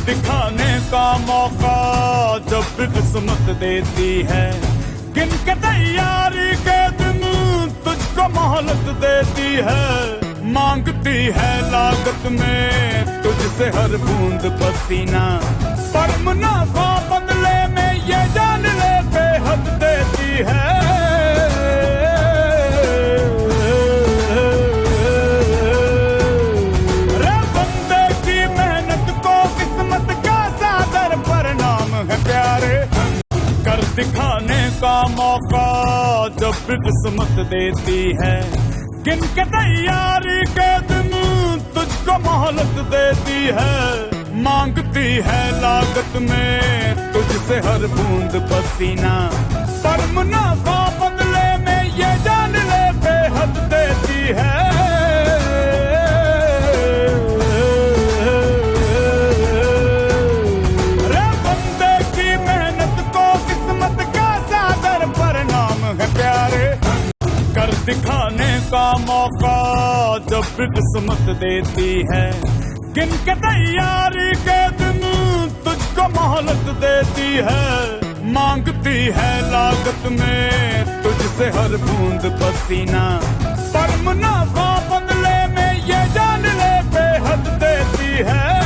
दिखाने का मौका जब भी किस्मत देती है, गिन के तैयारी के दिन तुझको मोहलत देती है। मांगती है लागत में तुझसे हर बूंद पसीना, पर मुनाफा बदले में ये जान ले बेहद देती है। रे बंदे की मेहनत को किस्मत का सादर परिणाम है प्यारे, कर दिखाने का मौका जब भी किस्मत देती है, गिन के तैयारी के दिन तुझको मोहलत देती है। मांगती है लागत में तुझसे हर बूंद पसीना, पर मुनाफा बदले में ये जान ले बेहद देती है। रे बंदे की मेहनत को किस्मत का सादर परिणाम है प्यारे, कर दिखाने का मौका जब भी किस्मत देती है, गिन के तैयारी के दिन तुझको मोहलत देती है। मांगती है लागत में तुझसे हर बूंद पसीना, पर मुनाफा बदले में ये जान ले बेहद देती है।